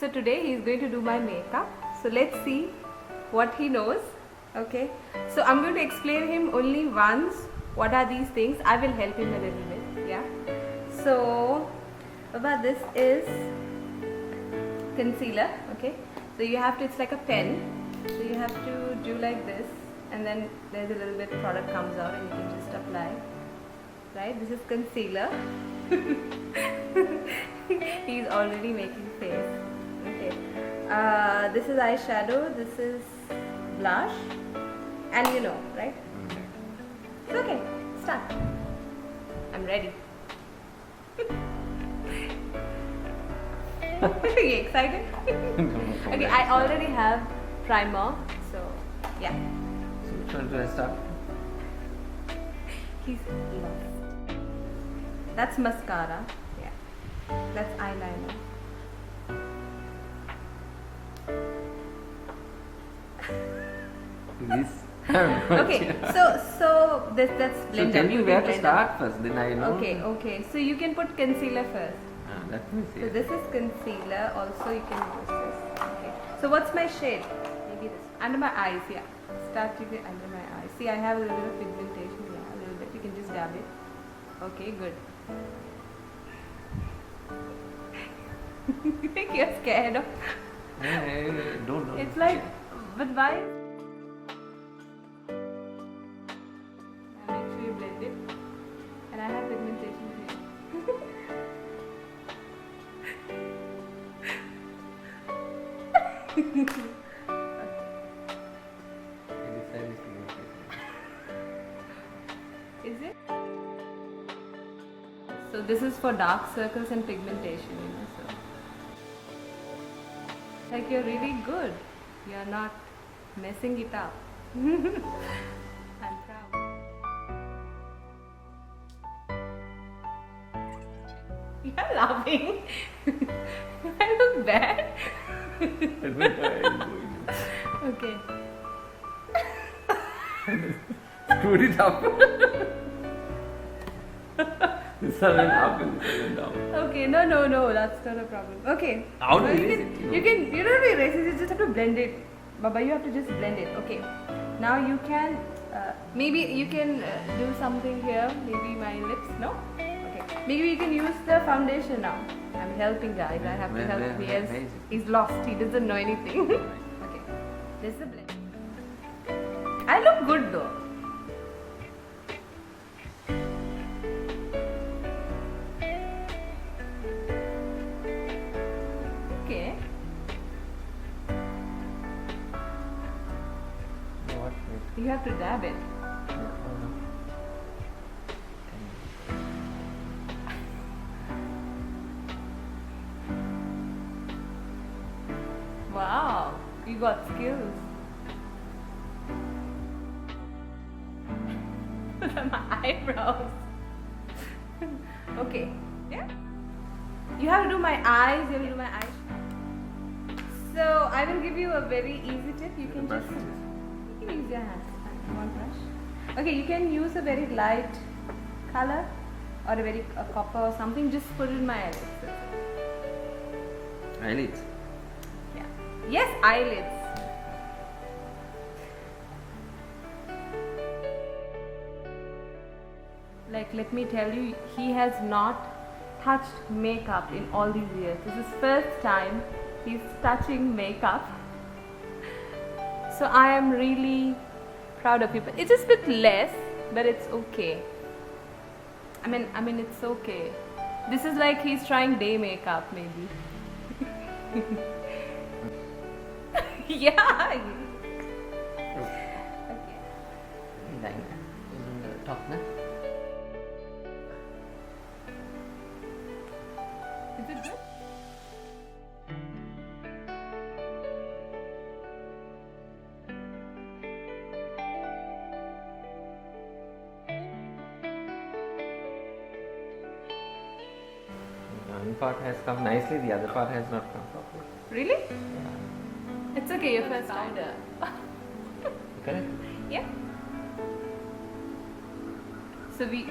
So today he is going to do my makeup. So let's see what he knows. Okay. So I'm going to explain him only once what are these things. I will help him a little bit. Yeah. So Baba, this is concealer. Okay. So you have to, it's like a pen. So you have to do like this, and then there's a little bit product comes out and you can just apply. Right? This is concealer. He's already making face. Okay. This is eyeshadow. This is blush. And you know, right? It's okay. Start. I'm ready. Are you excited? Okay, I already have primer. So, yeah. So which one do I start? He's lost. That's mascara. Yeah. That's eyeliner. This. Okay, so that's So blender. tell me You where can to blend start first, then I know. Okay. So you can put concealer first. That means So this is concealer. Also, you can use this. Okay. So what's my shade? Maybe this under my eyes. Yeah. Start with it under my eyes. See, I have a little bit of pigmentation. Yeah, a little bit. You can just dab it. Okay, good. You think you're scared of? Don't. It's like, but why? Make sure you blend it. And I have pigmentation here. Is it? So this is for dark circles and pigmentation, you know. So like you're really good. You're not messing it up. I'm proud. You're laughing. I look bad. Okay. Screwed it up. This one went up and this one went down. Okay, no, that's not a problem. Okay. How to Well, erase it, you know? you don't have to erase it, you just have to blend it. Baba, you have to just blend it. Okay. Now you can, maybe you can do something here, maybe my lips, no? Okay. Maybe you can use the foundation now. I'm helping guys, I have to help him. He's lost, he doesn't know anything. Okay. This is the blend. I look good though. Okay. What? You have to dab it. Wow, you got skills. My eyebrows. Okay, yeah. You have to do my eyes, you have to do my eyes. So I will give you a very easy tip. You can just use your hands. One brush. Okay, you can use a very light color or a copper or something. Just put it in my eyelids. Eyelids. Yeah. Yes, eyelids. Like, let me tell you, he has not touched makeup in all these years. This is first time he's touching makeup. So I am really proud of you. But it's just a bit less, but it's okay. I mean, it's okay. This is like he's trying day makeup, maybe. Yeah. Okay. Thank you. Top, na? Is it good? One part has come nicely, the other part has not come properly. Really? Yeah. It's okay, your first order. Correct? Yeah. So we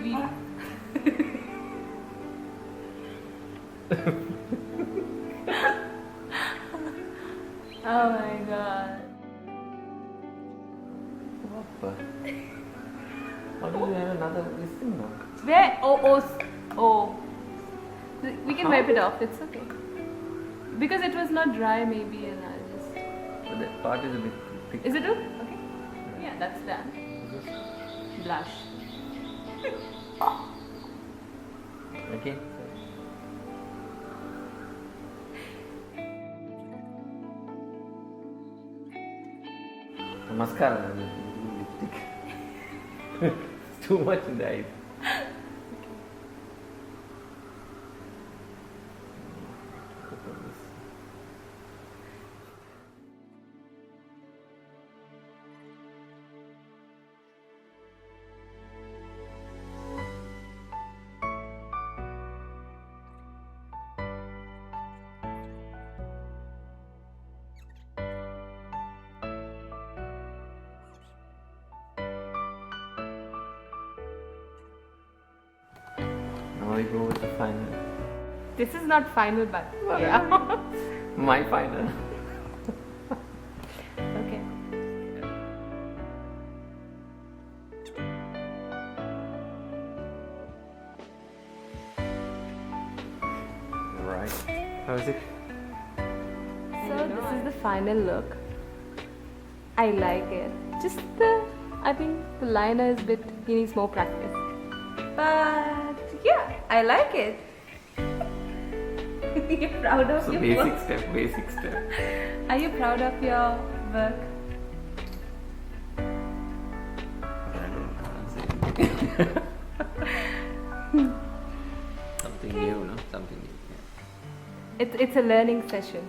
Oh my god. What? How do you have another this thing now? Where? Oh. We can wipe it off. It's okay. Because it was not dry, maybe, and I'll just. But that part is a bit thick. Is it good? Okay. Yeah, that's done. Blush. Okay. Mascara, lipstick. It's too much in the eyes. Now we go with the final. This is not final, but yeah. My final. Okay. Right. How is it? So this is the final look. I like it. I think the liner is a bit, he needs more practice. But yeah, I like it. You're proud of So your work? basic step. Are you proud of your work? Something new, no? Something new. Yeah. It's a learning session.